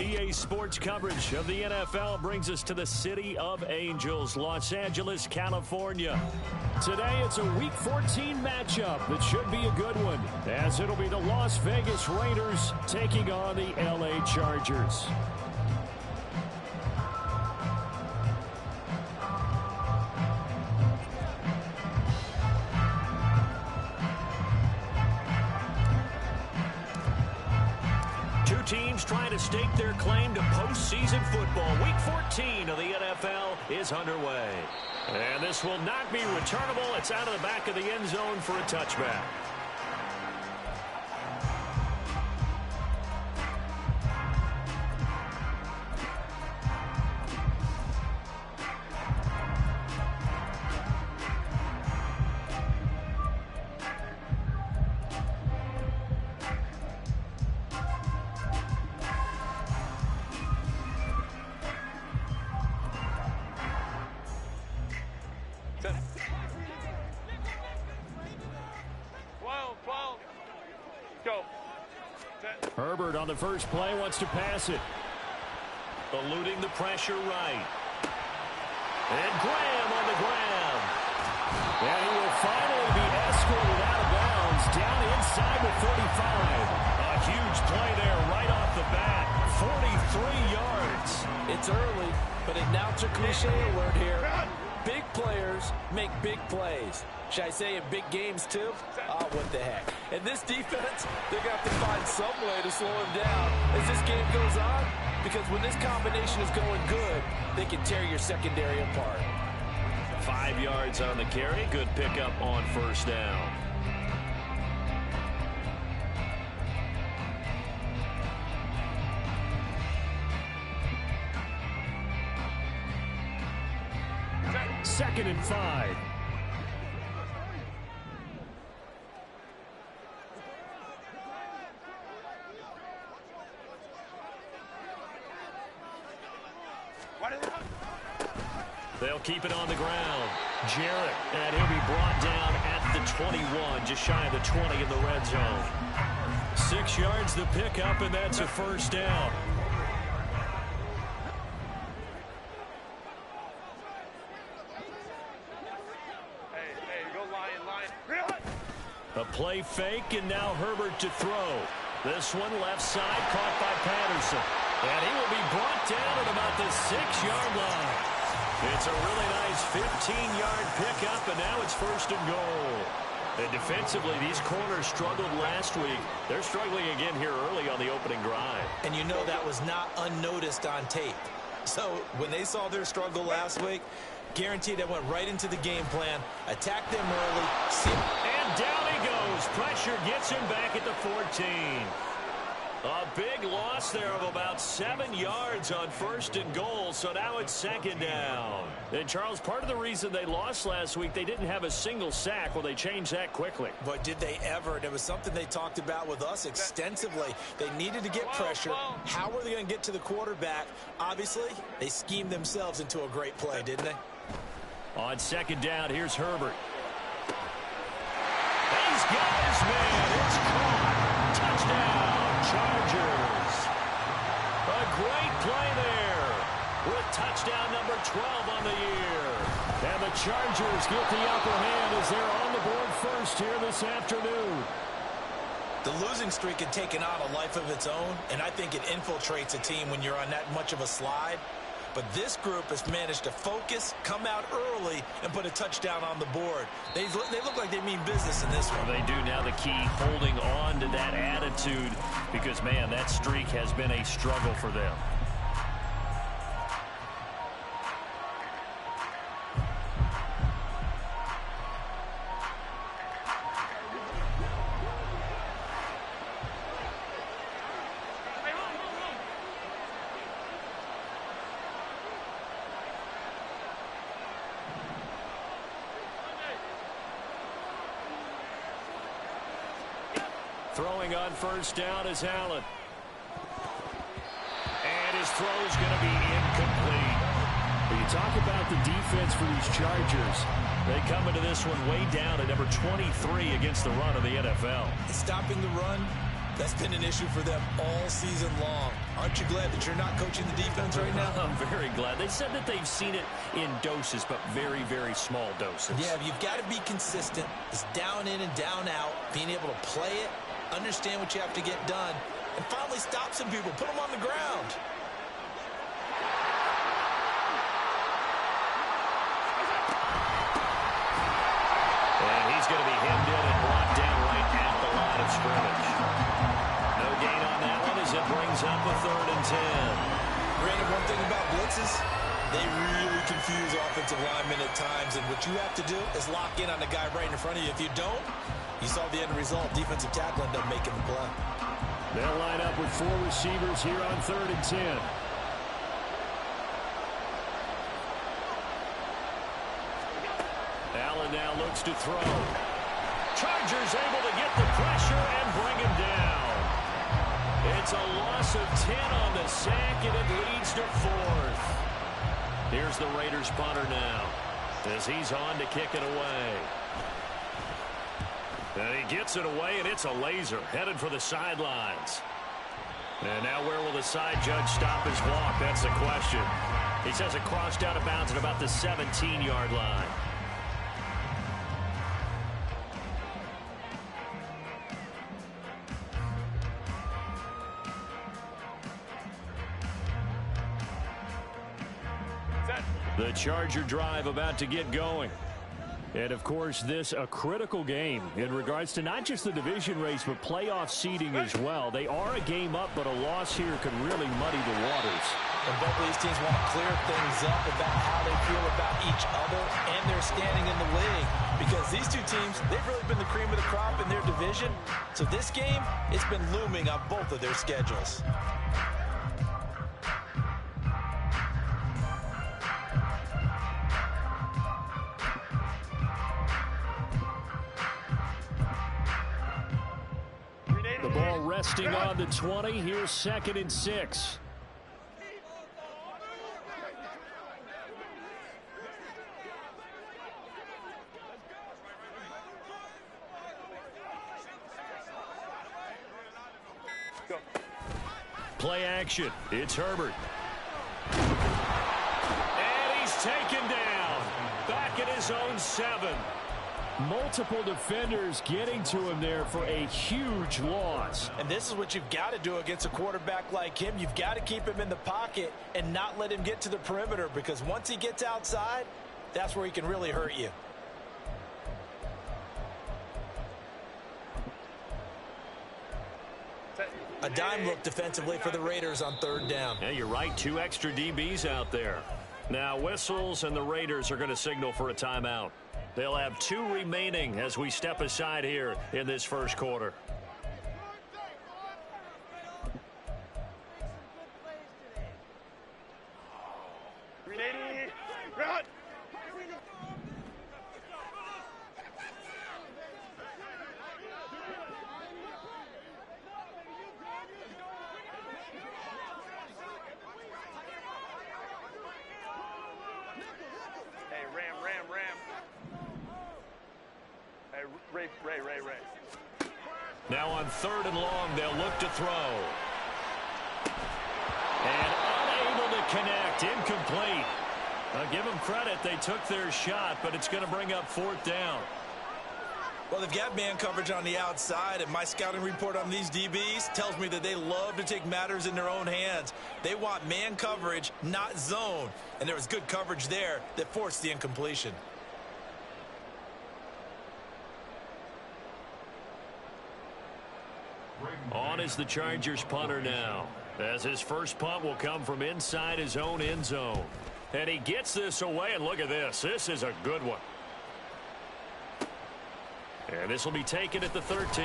EA Sports coverage of the NFL brings us to the City of Angels, Los Angeles, California. Today, it's a Week 14 matchup that should be a good one, as it'll be the Las Vegas Raiders taking on the LA Chargers. Teams trying to stake their claim to postseason football. Week 14 of the NFL is underway. And this will not be returnable. It's out of the back of the end zone for a touchback. Herbert on the first play wants to pass it. Eluding the pressure right. And Graham on the ground. And he will finally be escorted out of bounds down inside the 35. A huge play there right off the bat. 43 yards. It's early, but announcer cliche alert here. Big players make big plays. Should I say in big games too? Oh, what the heck. And this defense, they're going to have to find some way to slow him down as this game goes on. Because when this combination is going good, they can tear your secondary apart. 5 yards on the carry. Good pickup on first down. Second and 5. They'll keep it on the ground. Jarrett, and he'll be brought down at the 21, just shy of the 20 in the red zone. 6 yards the pickup, and that's a first down. A play fake, and now Herbert to throw. This one left side, caught by Patterson. And he will be brought down at about the 6-yard line. It's a really nice 15-yard pickup, and now it's first and goal. And defensively, these corners struggled last week. They're struggling again here early on the opening drive. And you know that was not unnoticed on tape. So when they saw their struggle last week, guaranteed they went right into the game plan, attacked them early. And down he goes. Pressure gets him back at the 14. A big loss there of about 7 yards on first and goal, so now it's second down. And, Charles, part of the reason they lost last week, they didn't have a single sack. Well, they changed that quickly. But did they ever? And it was something they talked about with us extensively. They needed to get pressure. How were they going to get to the quarterback? Obviously, they schemed themselves into a great play, didn't they? On second down, here's Herbert. He's got his man. It's caught. Touchdown. touchdown number 12 on the year. And the Chargers get the upper hand as they're on the board first here this afternoon. The losing streak had taken on a life of its own, and I think it infiltrates a team when you're on that much of a slide. But this group has managed to focus, come out early, and put a touchdown on the board. They look like they mean business in this one. Well, they do. Now the key, holding on to that attitude, because, man, that streak has been a struggle for them. Throwing on first down is Allen. And his throw's going to be incomplete. When you talk about the defense for these Chargers, they come into this one way down at number 23 against the run of the NFL. Stopping the run, that's been an issue for them all season long. Aren't you glad that you're not coaching the defense right now? I'm very glad. They said that they've seen it in doses, but very, very small doses. Yeah, you've got to be consistent. It's down in and down out, being able to play it, understand what you have to get done, and finally stop some people, put them on the ground. And he's going to be hemmed in and brought down right at the line of scrimmage. No gain on that one as it brings up a 3rd and 10. Brandon, one thing about blitzes, they really confuse offensive linemen at times, and what you have to do is lock in on the guy right in front of you. If you don't, you saw the end result. Defensive tackle ended up making the play. They'll line up with 4 receivers here on 3rd and 10. Allen now looks to throw. Chargers able to get the pressure and bring him down. It's a loss of 10 on the sack, and it leads to 4th. Here's the Raiders punter now as he's on to kick it away. And he gets it away, and it's a laser headed for the sidelines. And now where will the side judge stop his walk? That's the question. He says it crossed out of bounds at about the 17-yard line. The Charger drive about to get going. And, of course, this a critical game in regards to not just the division race, but playoff seeding as well. They are a game up, but a loss here could really muddy the waters. And both of these teams want to clear things up about how they feel about each other and their standing in the league. Because these two teams, they've really been the cream of the crop in their division. So this game, it's been looming on both of their schedules. The ball resting on the 20. Here's 2nd and 6. Play action. It's Herbert. And he's taken down. Back at his own 7. Multiple defenders getting to him there for a huge loss. And this is what you've got to do against a quarterback like him. You've got to keep him in the pocket and not let him get to the perimeter, because once he gets outside, that's where he can really hurt you. A dime look defensively for the Raiders on 3rd down. Yeah, you're right. 2 extra DBs out there. Now whistles, and the Raiders are going to signal for a timeout. They'll have 2 remaining as we step aside here in this first quarter. Now on 3rd and long, they'll look to throw. And unable to connect. Incomplete. I'll give them credit. They took their shot, but it's going to bring up 4th down. Well, they've got man coverage on the outside, and my scouting report on these DBs tells me that they love to take matters in their own hands. They want man coverage, not zone. And there was good coverage there that forced the incompletion. On is the Chargers punter now, as his first punt will come from inside his own end zone. And he gets this away, and look at this. This is a good one. And this will be taken at the 13.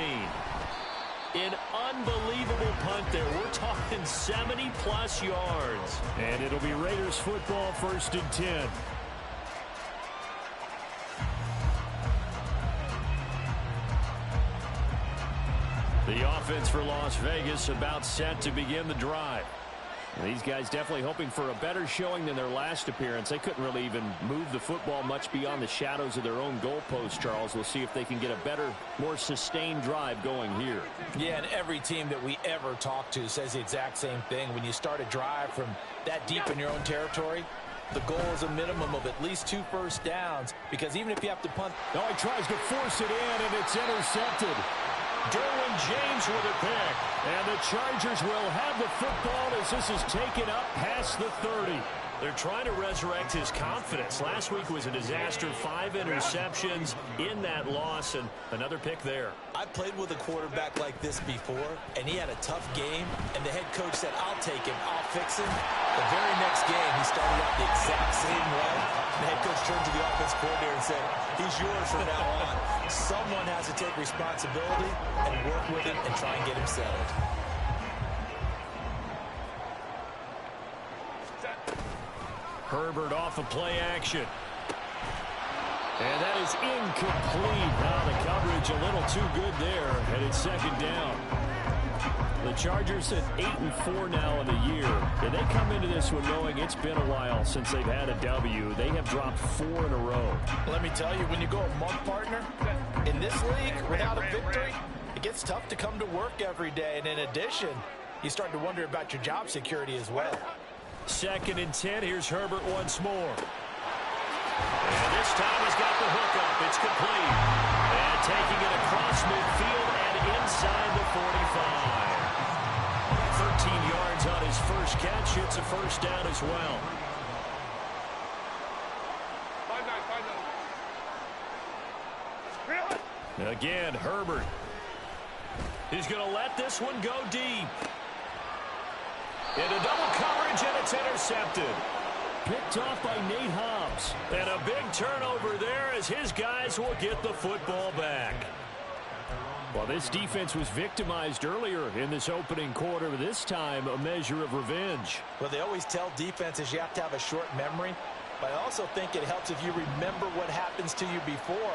An unbelievable punt there. We're talking 70-plus yards. And it'll be Raiders football, 1st and 10. The offense for Las Vegas about set to begin the drive. These guys definitely hoping for a better showing than their last appearance. They couldn't really even move the football much beyond the shadows of their own goalpost, Charles. We'll see if they can get a better, more sustained drive going here. Yeah, and every team that we ever talk to says the exact same thing. When you start a drive from that deep in your own territory, the goal is a minimum of at least 2 first downs, because even if you have to punt... Oh, he tries to force it in, and it's intercepted. Derwin James with a pick. And the Chargers will have the football as this is taken up past the 30. They're trying to resurrect his confidence. Last week was a disaster. 5 interceptions in that loss, and another pick there. I played with a quarterback like this before, and he had a tough game, and the head coach said, I'll take him, I'll fix him. The very next game, he started out the exact same way. The head coach turned to the offense coordinator and said, he's yours from now on. Someone has to take responsibility and work with him and try and get him settled. Herbert off of play action. And that is incomplete. Now the coverage a little too good there, and it's 2nd down. The Chargers sit 8-4 now in the year. And they come into this one knowing it's been a while since they've had a W. They have dropped 4 in a row. Let me tell you, when you go a month, partner, in this league, without a victory, it gets tough to come to work every day. And in addition, you start to wonder about your job security as well. 2nd and 10. Here's Herbert once more. And this time he's got the hook up. It's complete. And taking it across midfield and inside the 45. 13 yards on his first catch. It's a first down as well. Again, Herbert. He's going to let this one go deep. Into double coverage, and it's intercepted. Picked off by Nate Hobbs. And a big turnover there as his guys will get the football back. Well, this defense was victimized earlier in this opening quarter. This time, a measure of revenge. Well, they always tell defenses you have to have a short memory. But I also think it helps if you remember what happens to you before,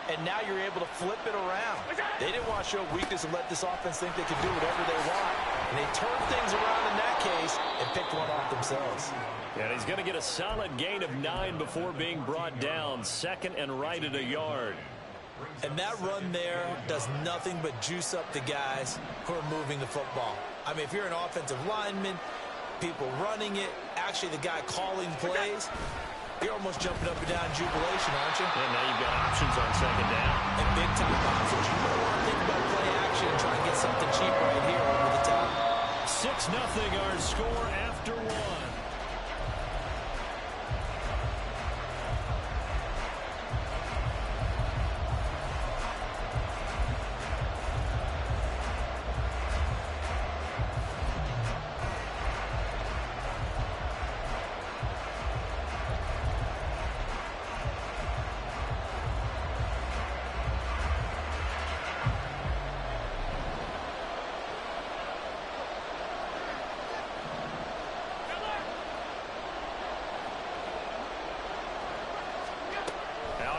and now you're able to flip it around. They didn't want to show weakness and let this offense think they could do whatever they want. And they turned things around in that case and picked one off themselves. And he's going to get a solid gain of 9 before being brought down. 2nd and right at a yard. And that run there does nothing but juice up the guys who are moving the football. I mean, if you're an offensive lineman, people running it, actually the guy calling plays, you're almost jumping up and down in jubilation, aren't you? And now you've got options on 2nd down. And big-time options. You don't want to think about play action and try and get something cheap right here over the top. 6-0 our score after 1.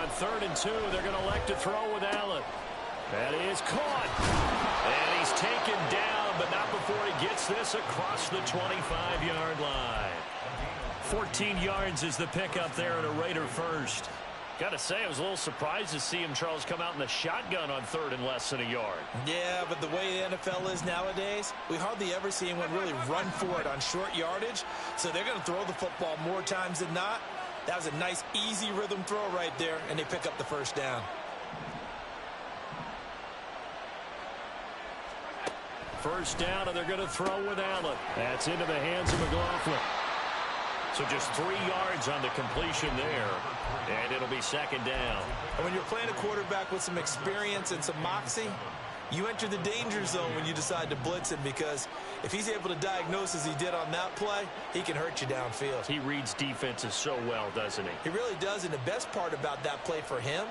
On 3rd and 2, they're going to elect to throw with Allen. That is caught. And he's taken down, but not before he gets this across the 25-yard line. 14 yards is the pickup there at a Raider first. Got to say, I was a little surprised to see him, Charles, come out in the shotgun on 3rd and less than a yard. Yeah, but the way the NFL is nowadays, we hardly ever see anyone really run for it on short yardage. So they're going to throw the football more times than not. That was a nice, easy rhythm throw right there, and they pick up the first down. First down, and they're going to throw with Allen. That's into the hands of McLaughlin. So just 3 yards on the completion there, and it'll be 2nd down. And when you're playing a quarterback with some experience and some moxie, you enter the danger zone when you decide to blitz him, because if he's able to diagnose as he did on that play, he can hurt you downfield. He reads defenses so well, doesn't he? He really does, and the best part about that play for him,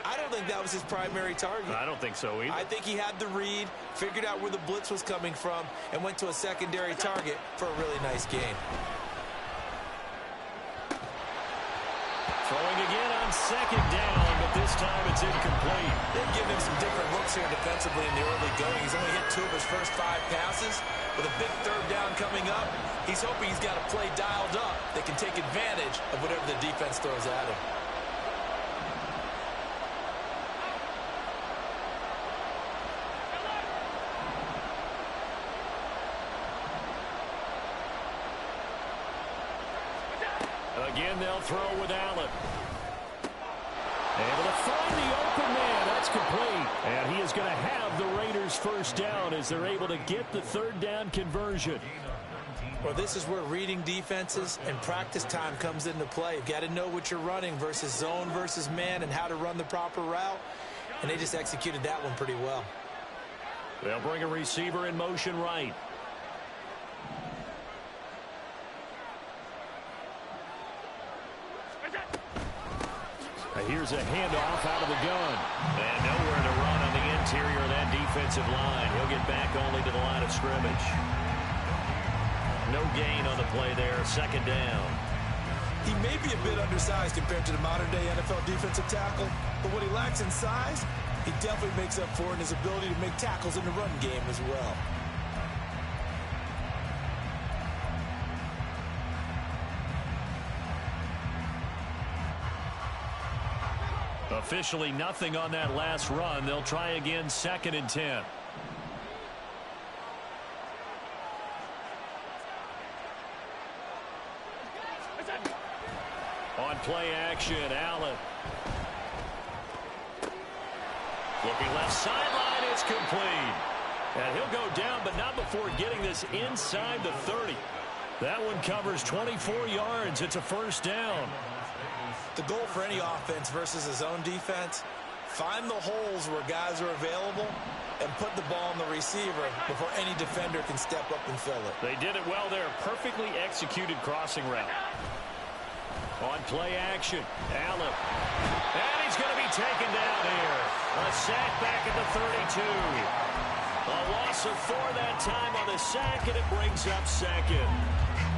I don't think that was his primary target. I don't think so either. I think he had the read, figured out where the blitz was coming from, and went to a secondary target for a really nice gain. Throwing again on 2nd down, but this time it's incomplete. They've given him some different looks here defensively in the early going. He's only hit 2 of his first 5 passes. With a big 3rd down coming up, he's hoping he's got a play dialed up that can take advantage of whatever the defense throws at him. Again, they'll throw with Allen. Able to find the open man. That's complete. And he is going to have the Raiders first down as they're able to get the 3rd down conversion. Well, this is where reading defenses and practice time comes into play. You've got to know what you're running versus zone versus man and how to run the proper route. And they just executed that one pretty well. They'll bring a receiver in motion right. Here's a handoff out of the gun. And nowhere to run on the interior of that defensive line. He'll get back only to the line of scrimmage. No gain on the play there. 2nd down. He may be a bit undersized compared to the modern-day NFL defensive tackle, but what he lacks in size, he definitely makes up for in his ability to make tackles in the run game as well. Officially nothing on that last run. They'll try again, 2nd and 10. On play action, Allen. Looking left sideline, it's complete. And he'll go down, but not before getting this inside the 30. That one covers 24 yards. It's a first down. The goal for any offense versus his own defense, find the holes where guys are available and put the ball on the receiver before any defender can step up and fill it. They did it well there. Perfectly executed crossing route. On play action, Allen. And he's going to be taken down here. A sack back at the 32. A loss of 4 that time on the sack, and it brings up 2nd.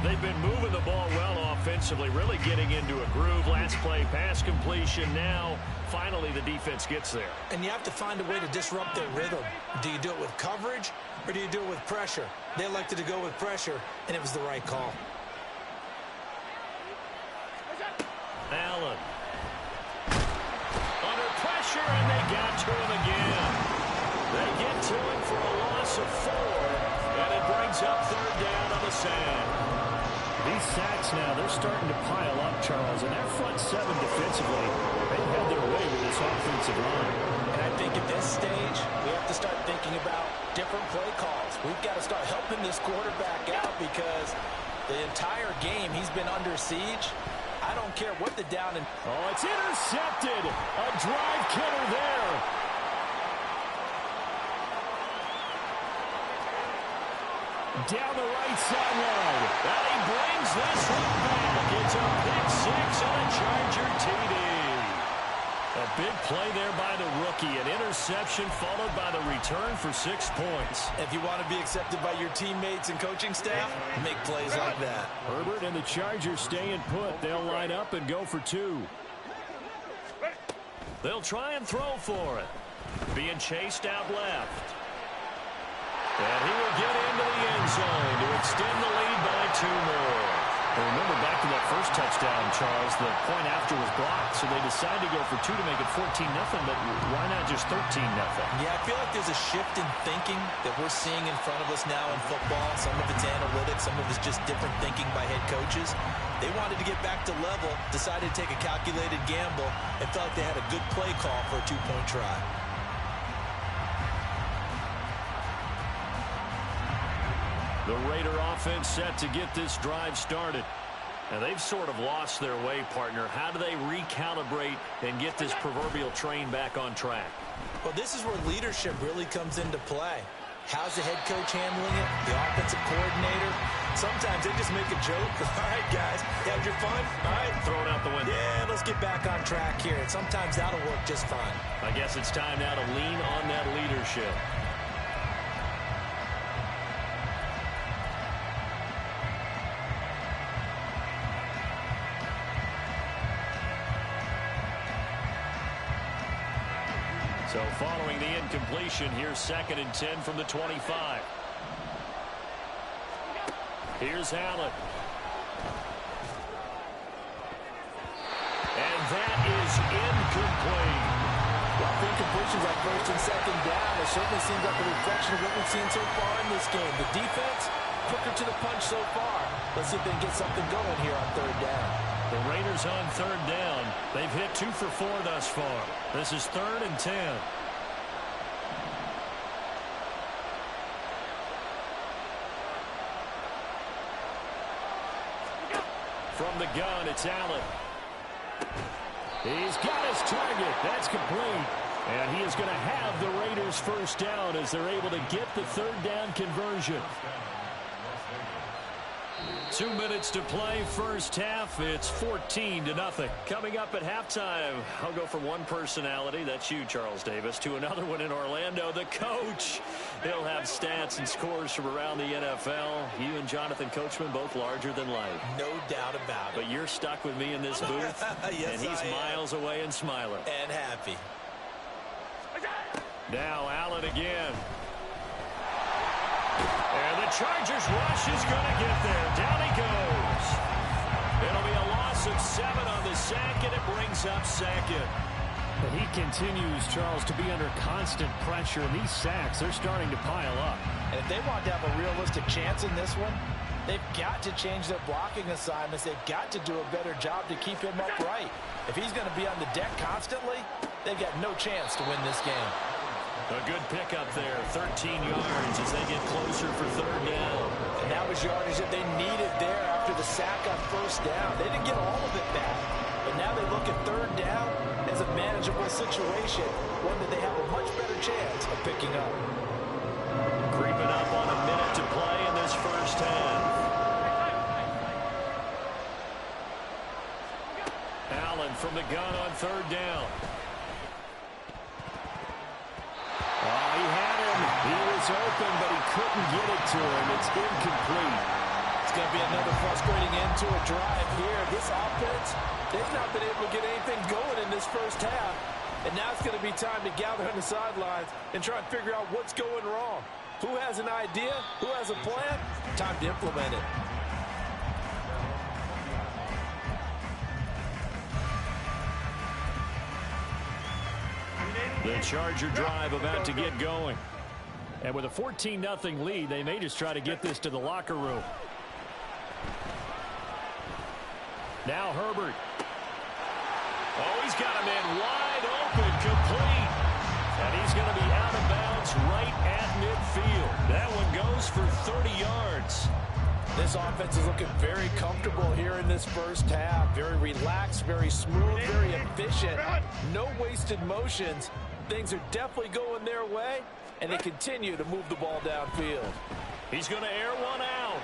They've been moving the ball well offensively, really getting into a groove. Last play, pass completion. Now, finally, the defense gets there. And you have to find a way to disrupt their rhythm. Do you do it with coverage, or do you do it with pressure? They elected to go with pressure, and it was the right call. Allen. Under pressure, and they got to him again. They get to him for a loss of 4, and it brings up 3rd down on the sack. These sacks now, they're starting to pile up, Charles, and that front 7 defensively, they've had their way with this offensive line. And I think at this stage, we have to start thinking about different play calls. We've got to start helping this quarterback out because the entire game he's been under siege. I don't care what the down and... Oh, it's intercepted. A drive killer there. Down the right sideline. And he brings this one back. It's a pick 6 and a Charger TD. A big play there by the rookie. An interception followed by the return for 6 points. If you want to be accepted by your teammates and coaching staff, make plays like that. Herbert and the Chargers staying put. They'll line up and go for 2. They'll try and throw for it. Being chased out left. And he will get into the end zone to extend the lead by 2 more. Well, remember back to that first touchdown, Charles, the point after was blocked, so they decided to go for 2 to make it 14-0, but why not just 13-0? Yeah, I feel like there's a shift in thinking that we're seeing in front of us now in football. Some of it's analytics, some of it's just different thinking by head coaches. They wanted to get back to level, decided to take a calculated gamble, and felt like they had a good play call for a 2-point try. The Raider offense set to get this drive started. Now, they've sort of lost their way, partner. How do they recalibrate and get this proverbial train back on track? Well, this is where leadership really comes into play. How's the head coach handling it? The offensive coordinator? Sometimes they just make a joke. All right, guys, you had your fun? All right. Throw it out the window. Yeah, let's get back on track here. And sometimes that'll work just fine. I guess it's time now to lean on that leadership. So following the incompletion, here's 2nd and 10 from the 25. Here's Allen. And that is incomplete. Well, incompletions on 1st and 2nd down, it certainly seems like a reflection of what we've seen so far in this game. The defense, quicker to the punch so far. Let's see if they can get something going here on 3rd down. The Raiders on 3rd down. They've hit 2 for 4 thus far. This is 3rd and 10. From the gun, it's Allen. He's got his target. That's complete. And he is going to have the Raiders 1st down as they're able to get the 3rd down conversion. 2 minutes to play, 1st half. It's 14-0. Coming up at halftime, I'll go from one personality, that's you, Charles Davis, to another one in Orlando, the coach. He'll have stats and scores from around the NFL. You and Jonathan Coachman both larger than life. No doubt about it. But you're stuck with me in this booth, yes, and he's miles away and smiling. And happy. Now Allen again. And the Chargers rush is going to get there. Down he goes. It'll be a loss of 7 on the sack, and it brings up 2nd. But he continues, Charles, to be under constant pressure. And these sacks, they're starting to pile up. And if they want to have a realistic chance in this one, they've got to change their blocking assignments. They've got to do a better job to keep him upright. If he's going to be on the deck constantly, they've got no chance to win this game. A good pickup there, 13 yards as they get closer for 3rd down. And that was yardage that they needed there after the sack on 1st down. They didn't get all of it back, but now they look at 3rd down as a manageable situation, one that they have a much better chance of picking up. Creeping up on a minute to play in this 1st half. Allen from the gun on 3rd down. Oh, he had him. He was open, but he couldn't get it to him. It's incomplete. It's going to be another frustrating end to a drive here. This offense, they've not been able to get anything going in this 1st half. And now it's going to be time to gather on the sidelines and try and figure out what's going wrong. Who has an idea? Who has a plan? Time to implement it. The Charger drive about to get going. And with a 14-0 lead, they may just try to get this to the locker room. Now Herbert. Oh, he's got a man wide open, complete. And he's going to be out of bounds right at midfield. That one goes for 30 yards. This offense is looking very comfortable here in this 1st half. Very relaxed, very smooth, very efficient. No wasted motions. Things are definitely going their way, and they continue to move the ball downfield. He's going to air one out.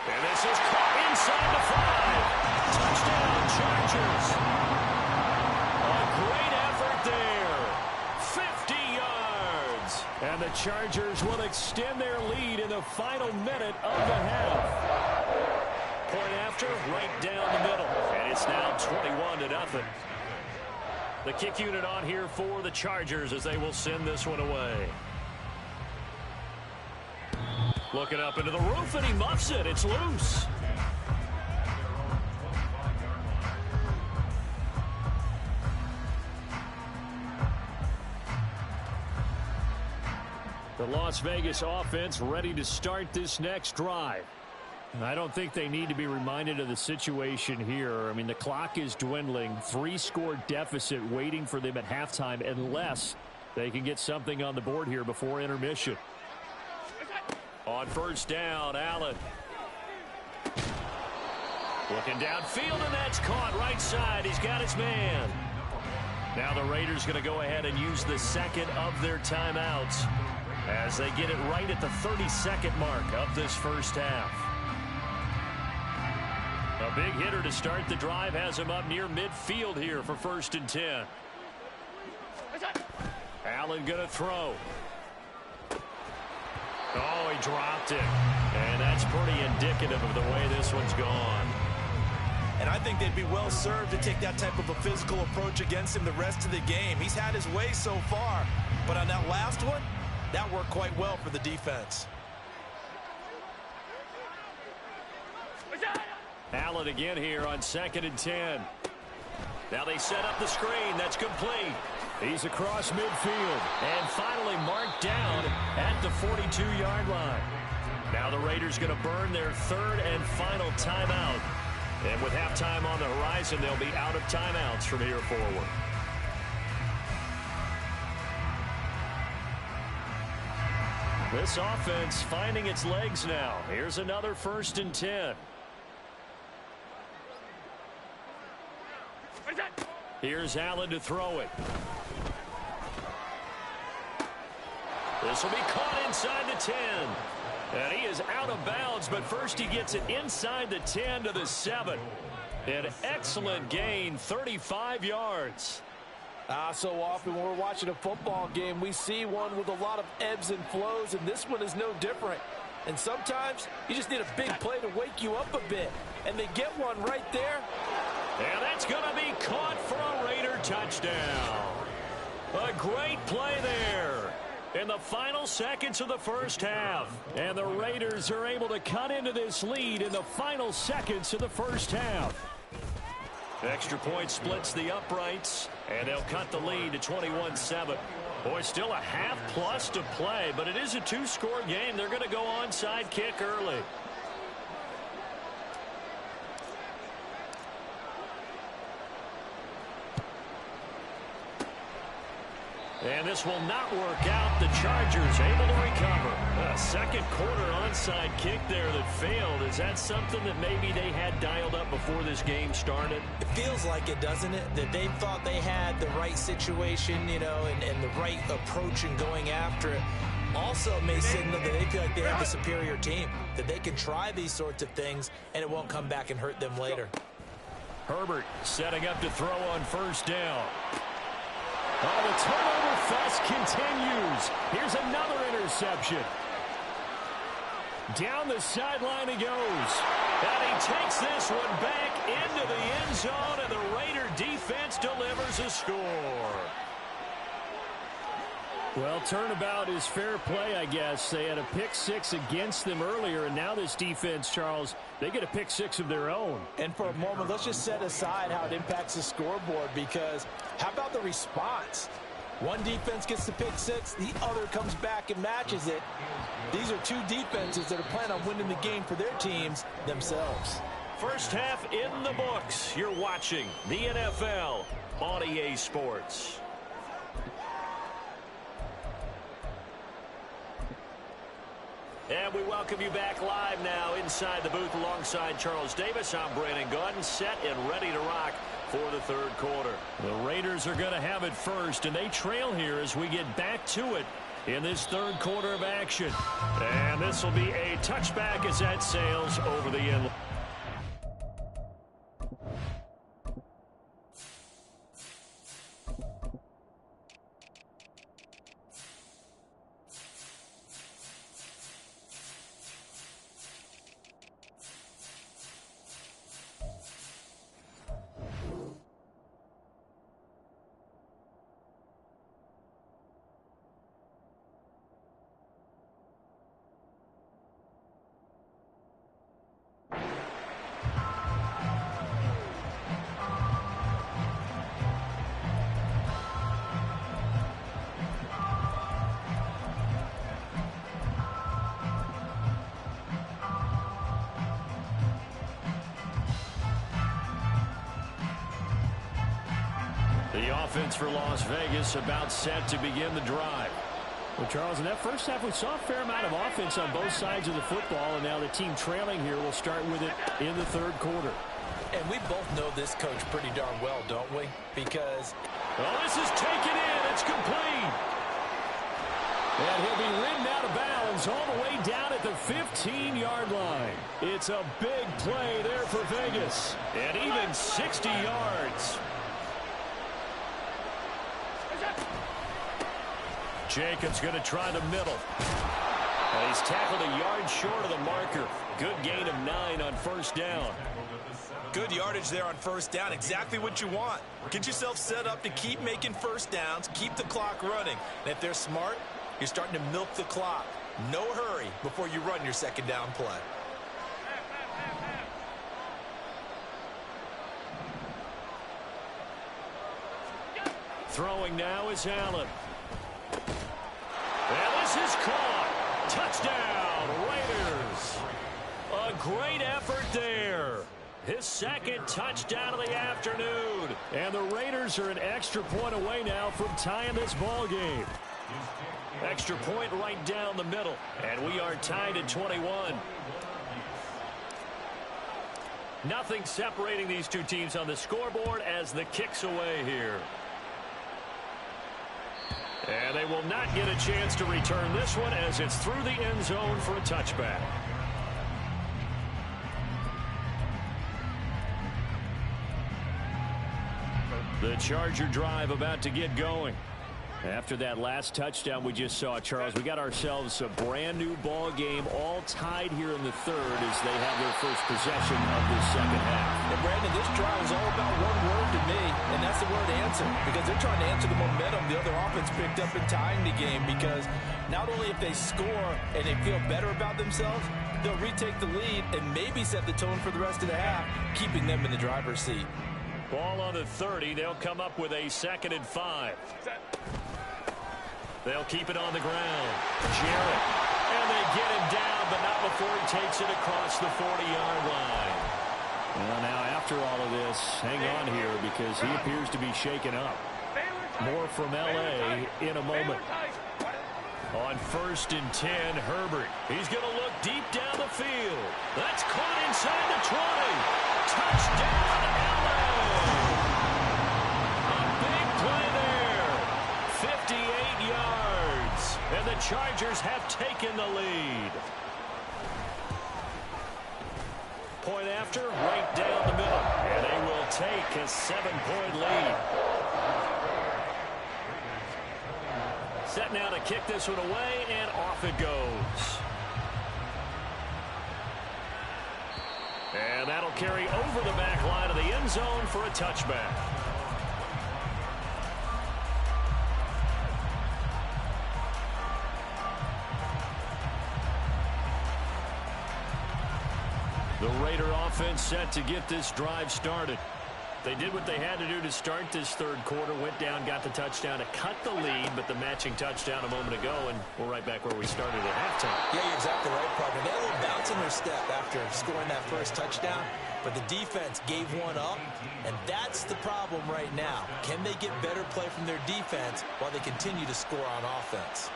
And this is caught inside the 5. Touchdown, Chargers. A great effort there. 50 yards. And the Chargers will extend their lead in the final minute of the half. Point after, right down the middle. And it's now 21-0. The kick unit on here for the Chargers as they will send this one away. Looking up into the roof, and he muffs it. It's loose. The Las Vegas offense ready to start this next drive. I don't think they need to be reminded of the situation here. I mean, the clock is dwindling. 3-score deficit waiting for them at halftime unless they can get something on the board here before intermission. On first down, Allen. Looking downfield, and that's caught right side. He's got his man. Now the Raiders going to go ahead and use the second of their timeouts as they get it right at the 32nd mark of this first half. A big hitter to start the drive has him up near midfield here for 1st and 10. Allen going to throw. Oh, he dropped it. And that's pretty indicative of the way this one's gone. And I think they'd be well served to take that type of a physical approach against him the rest of the game. He's had his way so far. But on that last one, that worked quite well for the defense. Allen again here on 2nd and 10. Now they set up the screen. That's complete. He's across midfield and finally marked down at the 42-yard line. Now the Raiders going to burn their 3rd and final timeout. And with halftime on the horizon, they'll be out of timeouts from here forward. This offense finding its legs now. Here's another 1st and 10. Here's Allen to throw it. This will be caught inside the 10. And he is out of bounds, but first he gets it inside the 10 to the 7. An excellent gain, 35 yards. So often when we're watching a football game, we see one with a lot of ebbs and flows, and this one is no different. And sometimes you just need a big play to wake you up a bit. And they get one right there. And that's going to be caught for a Raider touchdown. A great play there in the final seconds of the first half. And the Raiders are able to cut into this lead in the final seconds of the first half. Extra point splits the uprights, and they'll cut the lead to 21-7. Boy, still a half plus to play, but it is a 2-score game. They're going to go onside kick early. And this will not work out. The Chargers able to recover. A second quarter onside kick there that failed. Is that something that maybe they had dialed up before this game started? It feels like it, doesn't it? That they thought they had the right situation, you know, and the right approach in going after it. Also may signal that they feel like they have the superior team, that they can try these sorts of things and it won't come back and hurt them later. Herbert setting up to throw on first down. Oh, the turnover fest continues. Here's another interception. Down the sideline he goes. And he takes this one back into the end zone, and the Raider defense delivers a score. Well, turnabout is fair play, I guess. They had a pick six against them earlier, and now this defense, Charles, they get a pick six of their own. And for a moment, let's just set aside how it impacts the scoreboard, because how about the response? One defense gets the pick six, the other comes back and matches it. These are two defenses that are planning on winning the game for their teams themselves. First half in the books. You're watching the NFL on EA Sports. And we welcome you back live now inside the booth alongside Charles Davis. I'm Brandon Gaudin, set and ready to rock for the third quarter. The Raiders are going to have it first, and they trail here as we get back to it in this third quarter of action. And this will be a touchback as that sails over the end. The offense for Las Vegas about set to begin the drive. Well, Charles, in that first half, we saw a fair amount of offense on both sides of the football, and now the team trailing here will start with it in the third quarter. And we both know this coach pretty darn well, don't we? Because... oh, this is taken in. It's complete. And he'll be ridden out of bounds all the way down at the 15-yard line. It's a big play there for Vegas. And even 60 yards. Jacobs going to try the middle. And he's tackled a yard short of the marker. Good gain of 9 on first down. Good yardage there on first down. Exactly what you want. Get yourself set up to keep making first downs, keep the clock running. And if they're smart, you're starting to milk the clock. No hurry before you run your second down play. Throwing now is Allen. And this is caught. Touchdown, Raiders. A great effort there. His second touchdown of the afternoon. And the Raiders are an extra point away now from tying this ball game. Extra point right down the middle. And we are tied at 21. Nothing separating these two teams on the scoreboard as the kick's away here. And they will not get a chance to return this one as it's through the end zone for a touchback. The Charger drive about to get going. After that last touchdown we just saw, Charles, we got ourselves a brand new ball game, all tied here in the third as they have their first possession of this second half. And Brandon, this drive is all about one word to me, and that's the word answer, because they're trying to answer the momentum the other offense picked up in tying the game, because not only if they score and they feel better about themselves, they'll retake the lead and maybe set the tone for the rest of the half, keeping them in the driver's seat. Ball on the 30. They'll come up with a 2nd and 5. They'll keep it on the ground. Jarrett. And they get him down, but not before he takes it across the 40-yard line. Well, now after all of this, hang on here because he appears to be shaken up. More from L.A. in a moment. On 1st and 10, Herbert. He's going to look deep down the field. That's caught inside the 20. Touchdown, L.A. A big play there. 58 yards. And the Chargers have taken the lead. Point after, right down the middle. And they will take a 7-point lead. Set now to kick this one away, and off it goes. And that'll carry over the back line of the end zone for a touchback. The Raider offense set to get this drive started. They did what they had to do to start this third quarter, went down, got the touchdown to cut the lead, but the matching touchdown a moment ago, and we're right back where we started at halftime. Yeah, you're exactly right, partner. They had a little bounce in their step after scoring that first touchdown, but the defense gave one up, and that's the problem right now. Can they get better play from their defense while they continue to score on offense?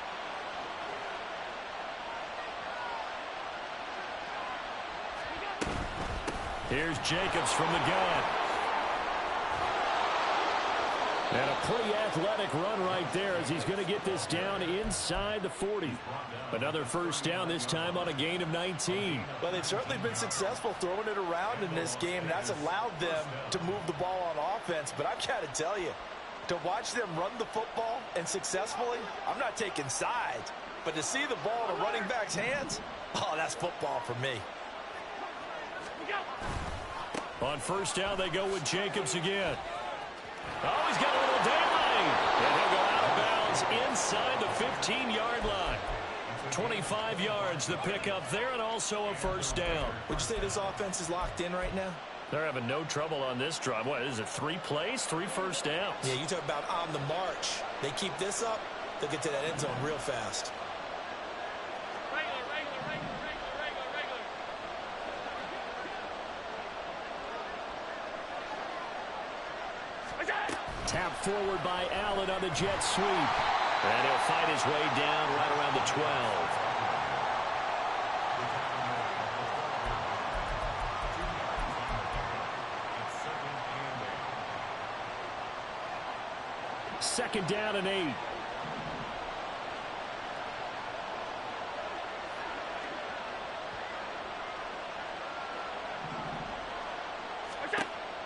Here's Jacobs from the gun. And a pretty athletic run right there as he's going to get this down inside the 40. Another first down, this time on a gain of 19. Well, they've certainly been successful throwing it around in this game. That's allowed them to move the ball on offense. But I've got to tell you, to watch them run the football and successfully, I'm not taking sides. But to see the ball in a running back's hands, oh, that's football for me. On first down, they go with Jacobs again. Oh, he's got a little daylight. And he'll go out of bounds inside the 15-yard line. 25 yards the pickup there, and also a first down. Would you say this offense is locked in right now? They're having no trouble on this drive. What is it, 3 plays, 3 first downs? Yeah, you talk about on the march. They keep this up, they'll get to that end zone real fast. Tap forward by Allen on the jet sweep. And he'll fight his way down right around the 12. Second down and 8.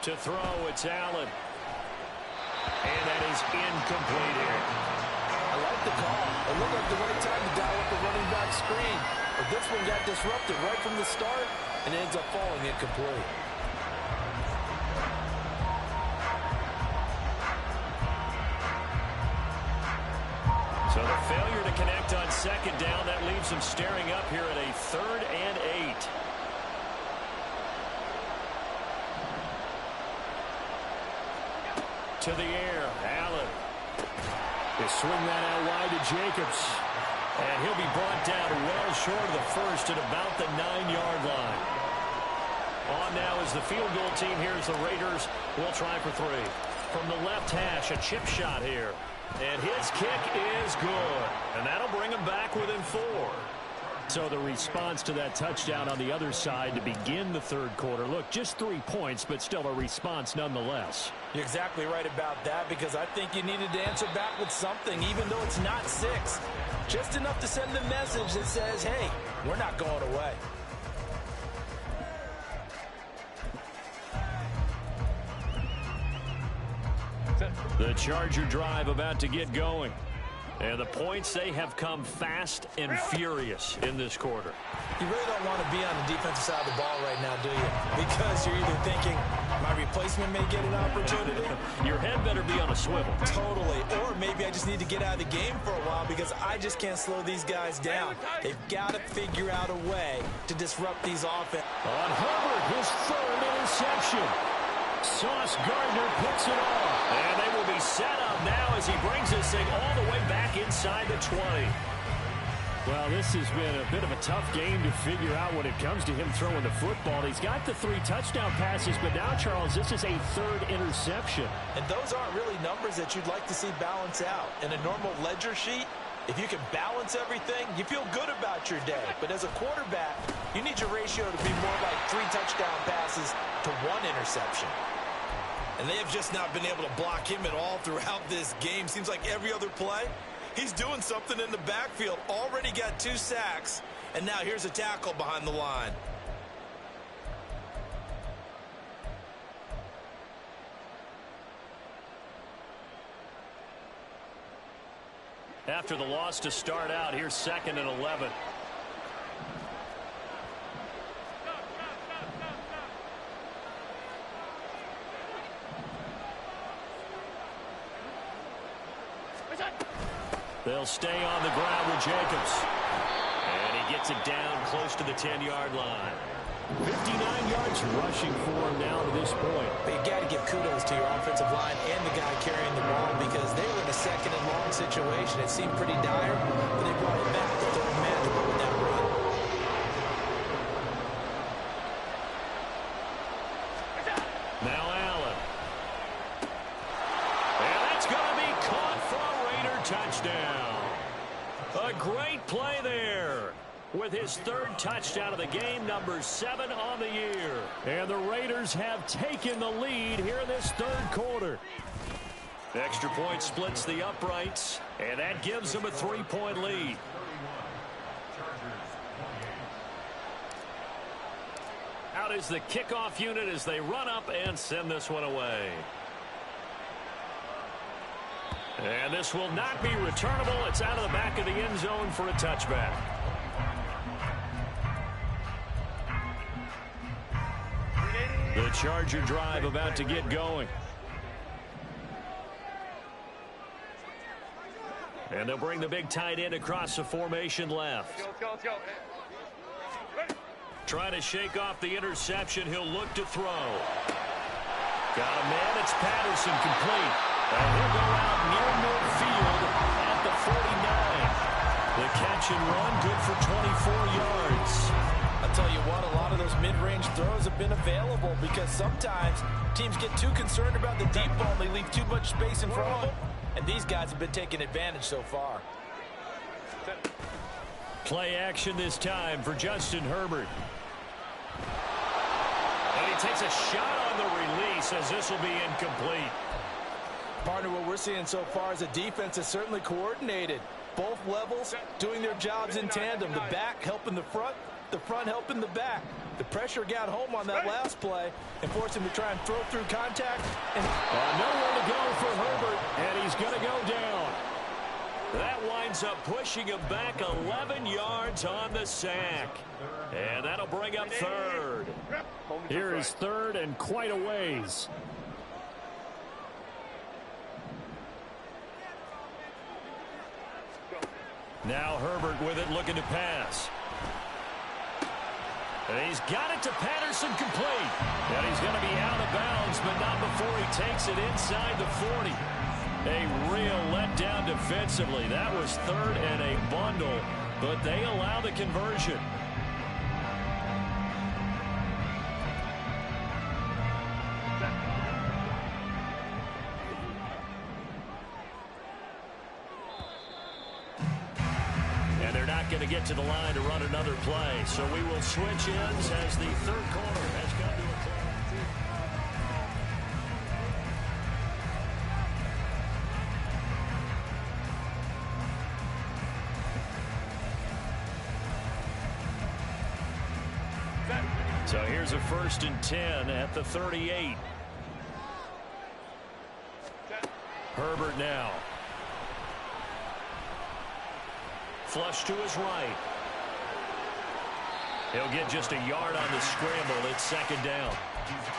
To throw, it's Allen. And that is incomplete here. I like the call. It looked like the right time to dial up the running back screen. But this one got disrupted right from the start and ends up falling incomplete. So the failure to connect on second down, that leaves them staring up here at a 3rd and 8. To the air, Allen. They swing that out wide to Jacobs. And he'll be brought down well short of the first at about the 9-yard line. On now is the field goal team here as the Raiders will try for 3. From the left hash, a chip shot here. And his kick is good. And that'll bring him back within 4. So the response to that touchdown on the other side to begin the third quarter. Look, just 3 points, but still a response nonetheless. You're exactly right about that, because I think you needed to answer back with something, even though it's not 6. Just enough to send the message that says, hey, we're not going away. The Charger drive about to get going. And the points, they have come fast and furious in this quarter. You really don't want to be on the defensive side of the ball right now, do you? Because you're either thinking, my replacement may get an opportunity. Your head better be on a swivel. Totally. Or maybe I just need to get out of the game for a while because I just can't slow these guys down. They've got to figure out a way to disrupt these offense. On Herbert, his 3rd interception. Sauce Gardner picks it off. And they will be set up now as he brings this thing all the way back inside the 20. Well, this has been a bit of a tough game to figure out when it comes to him throwing the football. He's got the 3 touchdown passes, but now, Charles, this is a 3rd interception. And those aren't really numbers that you'd like to see balance out. In a normal ledger sheet, if you can balance everything, you feel good about your day. But as a quarterback, you need your ratio to be more like 3 touchdown passes to 1 interception. And they have just not been able to block him at all throughout this game. Seems like every other play, he's doing something in the backfield. Already got 2 sacks, and now here's a tackle behind the line. After the loss to start out, here's 2nd and 11. They'll stay on the ground with Jacobs. And he gets it down close to the 10-yard line. 59 yards rushing for him now to this point. But you got to give kudos to your offensive line and the guy carrying the ball because they were in a 2nd and long situation. It seemed pretty dire, but they brought it back to 3rd man to go with that run. Now Allen. And that's going to be caught for a Raider touchdown. A great play there. With his 3rd touchdown of the game, number 7 on the year. And the Raiders have taken the lead here in this 3rd quarter. Extra point splits the uprights, and that gives them a 3-point lead. Out is the kickoff unit as they run up and send this one away. And this will not be returnable. It's out of the back of the end zone for a touchback. The Charger drive about to get going. And they'll bring the big tight end across the formation left. Let's go. Trying to shake off the interception. He'll look to throw. Got a man. It's Patterson complete. And he'll go out near midfield at the 49. The catch and run good for 24 yards. I'll tell you what, a lot of those mid-range throws have been available because sometimes teams get too concerned about the deep ball and they leave too much space in front of them, and these guys have been taking advantage so far. Play action this time for Justin Herbert. And he takes a shot on the release as this will be incomplete. Partner, what we're seeing so far is a defense that's certainly coordinated. Both levels doing their jobs in tandem. The back helping the front helping the back. The pressure got home on that last play and forced him to try and throw through contact. And nowhere to go for Herbert, and he's going to go down. That winds up pushing him back 11 yards on the sack. And that'll bring up third. Here is third and quite a ways. Now Herbert with it, looking to pass. And he's got it to Patterson, complete. And he's going to be out of bounds, but not before he takes it inside the 40. A real letdown defensively. That was third and a bundle, but they allow the conversion. And they're not going to get to the line to run another play, so we will switch ends as the third quarter has come to a close. So here's a 1st and 10 at the 38. Herbert now. Flush to his right. He'll get just a yard on the scramble. It's 2nd down.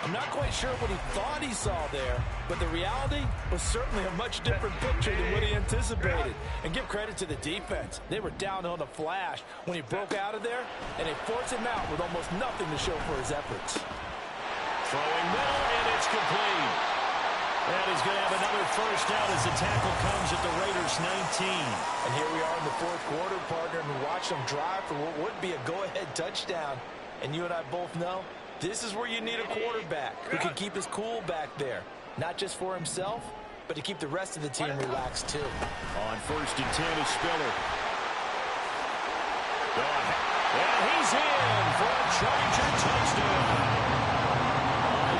I'm not quite sure what he thought he saw there, but the reality was certainly a much different picture than what he anticipated. And give credit to the defense. They were down on a flash when he broke out of there, and they forced him out with almost nothing to show for his efforts. Throwing middle, and it's complete. And he's going to have another 1st down as the tackle comes at the Raiders' 19. And here we are in the 4th quarter, partner, and we watch them drive for what would be a go-ahead touchdown. And you and I both know this is where you need a quarterback who can keep his cool back there. Not just for himself, but to keep the rest of the team relaxed too. On 1st and 10 is Spiller. And he's in for a Charger touchdown.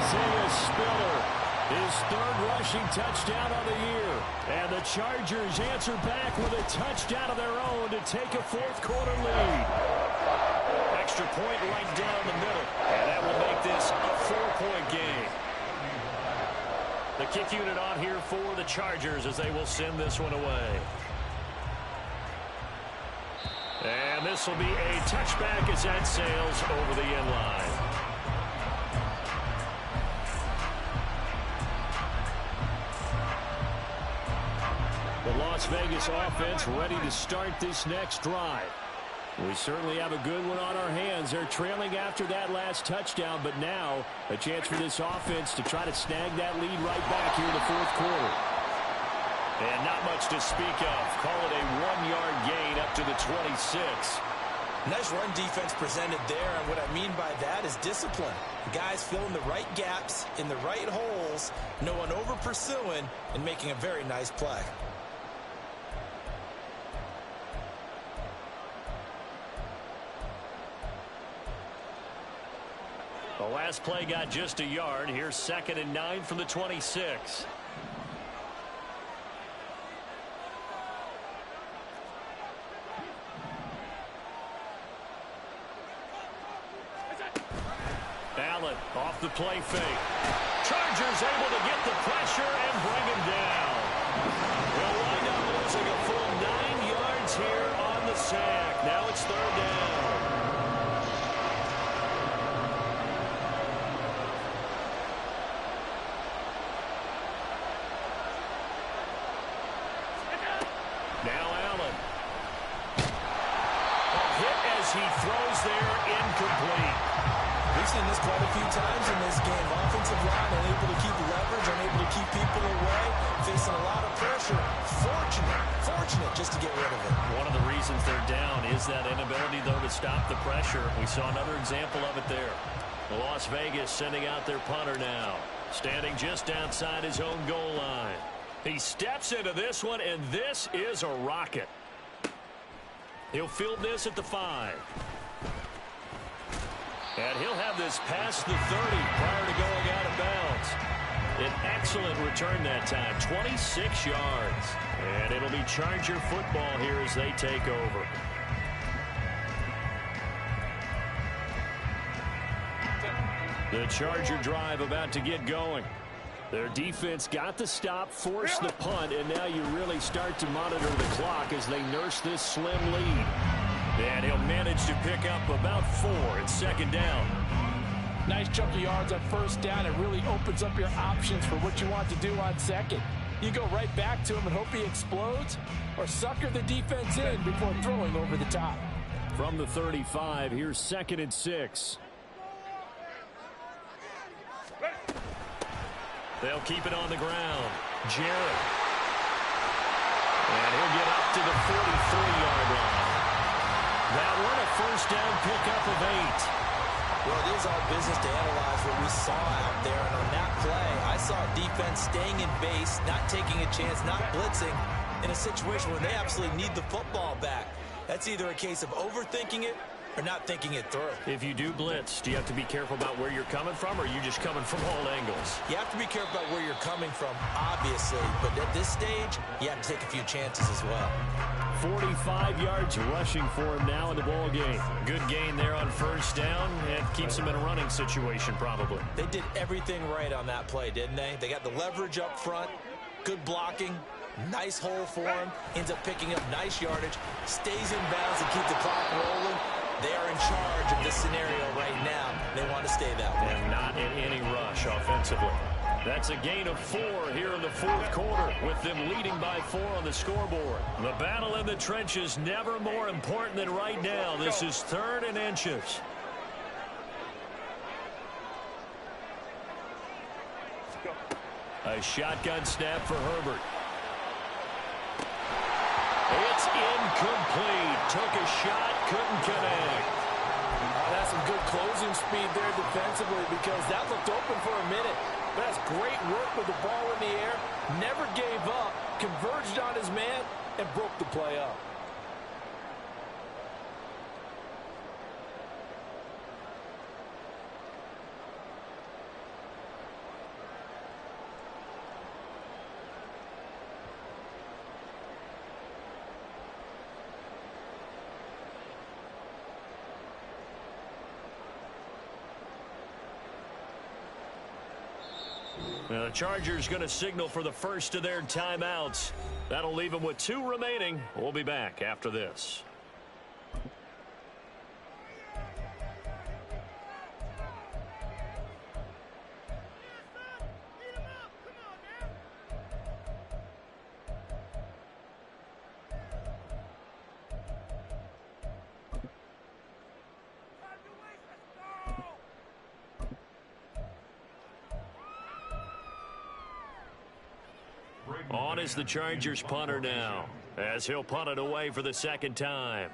Isaiah Spiller, his 3rd rushing touchdown of the year. And the Chargers answer back with a touchdown of their own to take a 4th quarter lead. Extra point right down the middle. And that will make this a 4-point game. The kick unit on here for the Chargers as they will send this one away. And this will be a touchback as that sails over the end line. The Las Vegas offense ready to start this next drive. We certainly have a good one on our hands. They're trailing after that last touchdown, but now a chance for this offense to try to snag that lead right back here in the 4th quarter. And not much to speak of. Call it a 1-yard gain up to the 26. Nice run defense presented there, and what I mean by that is discipline. Guys filling the right gaps in the right holes, no one over pursuing, and making a very nice play. The last play got just a yard. Here's 2nd and 9 from the 26. Allen off the play fake. Chargers able to get the pressure and bring him down. They'll wind up losing a full 9 yards here on the sack. Now it's 3rd down. Now Allen. A hit as he throws there, incomplete. We've seen this quite a few times in this game. Offensive line unable to keep leverage, unable to keep people away, facing a lot of pressure. Fortunate just to get rid of it. One of the reasons they're down is that inability, though, to stop the pressure. We saw another example of it there. Las Vegas sending out their punter now. Standing just outside his own goal line. He steps into this one, and this is a rocket. He'll field this at the 5. And he'll have this past the 30 prior to going out of bounds. An excellent return that time, 26 yards. And it'll be Charger football here as they take over. The Charger drive about to get going. Their defense got the stop, forced the punt, and now you really start to monitor the clock as they nurse this slim lead. And he'll manage to pick up about 4 at second down. Nice chunk of yards on first down. It really opens up your options for what you want to do on second. You go right back to him and hope he explodes, or sucker the defense in before throwing over the top. From the 35, here's 2nd and 6. They'll keep it on the ground. Jarrett. And he'll get up to the 43-yard line. That one a first down pickup of 8. Well, it is our business to analyze what we saw out there. And on that play, I saw defense staying in base, not taking a chance, not blitzing in a situation where they absolutely need the football back. That's either a case of overthinking it or not thinking it through. If you do blitz, do you have to be careful about where you're coming from, or are you just coming from all angles? You have to be careful about where you're coming from, obviously. But at this stage, you have to take a few chances as well. 45 yards rushing for him now in the ball game. Good gain there on first down, and keeps him in a running situation probably. They did everything right on that play, didn't they? They got the leverage up front, good blocking, nice hole for him, ends up picking up nice yardage, stays in bounds and keep the clock rolling. They are in charge of this scenario right now. They want to stay that way. And not in any rush offensively. That's a gain of 4 here in the 4th quarter, with them leading by 4 on the scoreboard. The battle in the trenches never more important than right now. This is 3rd and inches. A shotgun snap for Herbert. It's incomplete. Took a shot, couldn't connect. That's some good closing speed there defensively, because that looked open for a minute. But that's great work with the ball in the air. Never gave up, converged on his man, and broke the play up. Now the Chargers going to signal for the first of their timeouts. That'll leave them with 2 remaining. We'll be back after this. On is the Chargers punter now, as he'll punt it away for the 2nd time.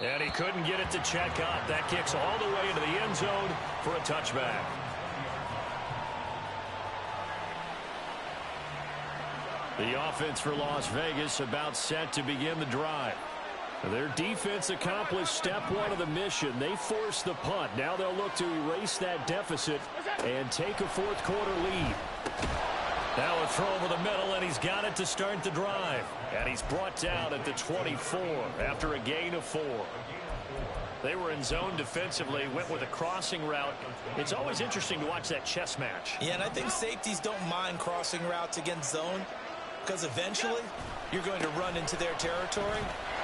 And he couldn't get it to check up. That kicks all the way into the end zone for a touchback. The offense for Las Vegas about set to begin the drive. Their defense accomplished step 1 of the mission. They forced the punt. Now they'll look to erase that deficit and take a 4th quarter lead. Now a throw over the middle, and he's got it to start the drive. And he's brought down at the 24 after a gain of 4. They were in zone defensively, went with a crossing route. It's always interesting to watch that chess match. Yeah, and I think safeties don't mind crossing routes against zone, because eventually you're going to run into their territory,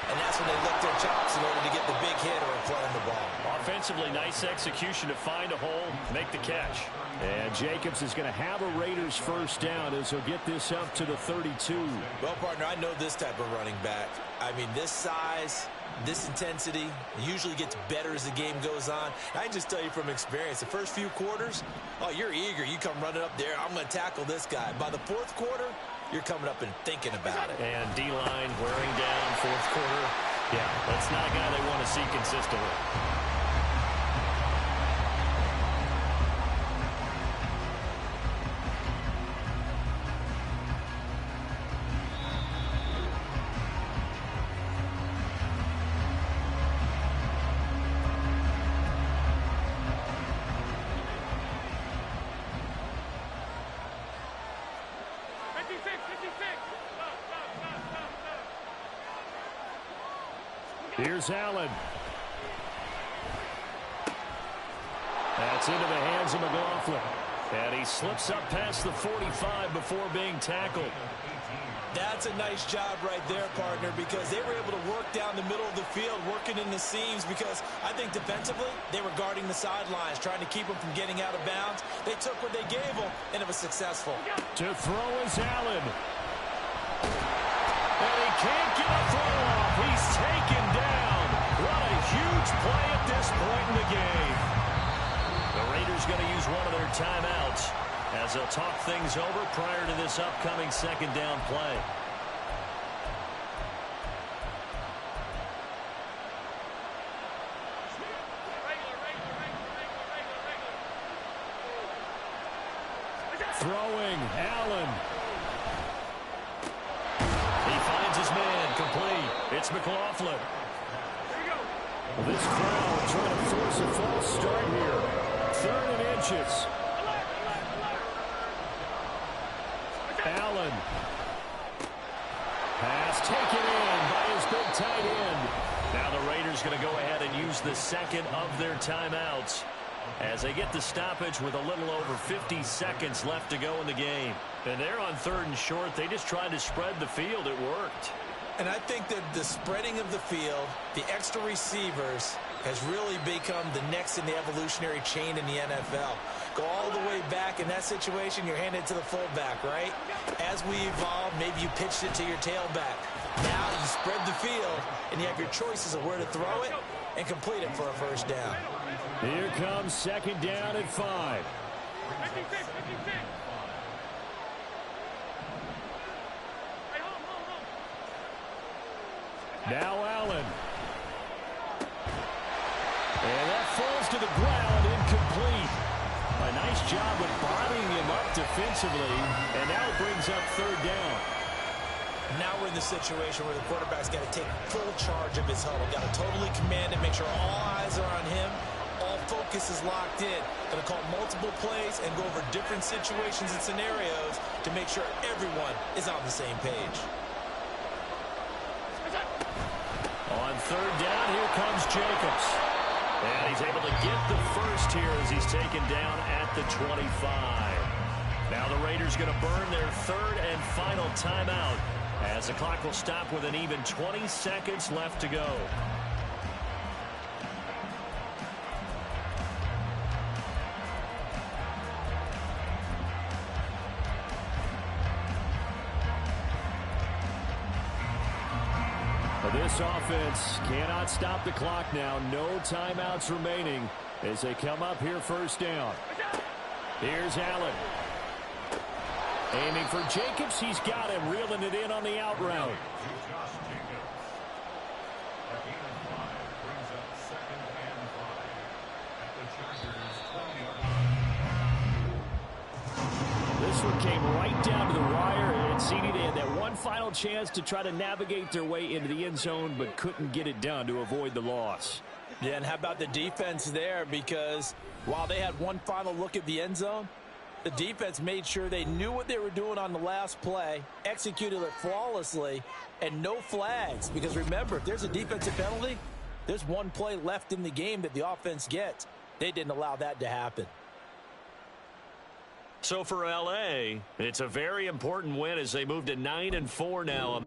and that's when they lick their chops in order to get the big hit or play on the ball. Offensively, nice execution to find a hole, make the catch. And Jacobs is going to have a Raiders first down as he'll get this up to the 32. Well, partner, I know this type of running back. I mean, this size, This intensity usually gets better as the game goes on. I can just tell you from experience, the first few quarters, oh, you're eager. You come running up there, I'm going to tackle this guy. By the fourth quarter, you're coming up and thinking about it. And D-line wearing down fourth quarter. Yeah, that's not a guy they want to see consistently. Here's Allen. That's into the hands of McLaughlin. And he slips up past the 45 before being tackled. That's a nice job right there, partner, because they were able to work down the middle of the field, working in the seams, because I think defensively they were guarding the sidelines, trying to keep them from getting out of bounds. They took what they gave them, and it was successful. To throw is Allen. And he can't get a throw off. He's taken down. What a huge play at this point in the game. The Raiders going to use one of their timeouts as they'll talk things over prior to this upcoming second down play. Throwing, Allen. He finds his man, complete. It's McLaughlin. Well, this crowd trying to force a false start here. 3rd and inches. Allen. Pass taken in by his big tight end. Now the Raiders going to go ahead and use the second of their timeouts as they get the stoppage with a little over 50 seconds left to go in the game. And they're on 3rd and short. They just tried to spread the field. It worked. And I think that the spreading of the field, the extra receivers, has really become the next in the evolutionary chain in the NFL. Go all the way back in that situation, you're handed to the fullback, right? As we evolve, maybe you pitched it to your tailback. Now you spread the field, and you have your choices of where to throw it and complete it for a first down. Here comes second down at 5. Now Allen. And that falls to the ground, incomplete. A nice job of bodying him up defensively, and now it brings up 3rd down. Now we're in the situation where the quarterback's got to take full charge of his huddle. Got to totally command it, make sure all eyes are on him. All focus is locked in. Going to call multiple plays and go over different situations and scenarios to make sure everyone is on the same page. On 3rd down, here comes Jacobs. And he's able to get the first here as he's taken down at the 25. Now the Raiders going to burn their 3rd and final timeout as the clock will stop with an even 20 seconds left to go. This offense cannot stop the clock now. No timeouts remaining as they come up here 1st down. Here's Allen. Aiming for Jacobs. He's got him, reeling it in on the out route. This one came right down to the wire. And CD, they had that one final chance to try to navigate their way into the end zone, but couldn't get it done to avoid the loss. Yeah, and how about the defense there? Because while they had one final look at the end zone, the defense made sure they knew what they were doing on the last play, executed it flawlessly, and no flags. Because remember, if there's a defensive penalty, there's one play left in the game that the offense gets. They didn't allow that to happen. So for L.A., it's a very important win as they move to 9-4 now.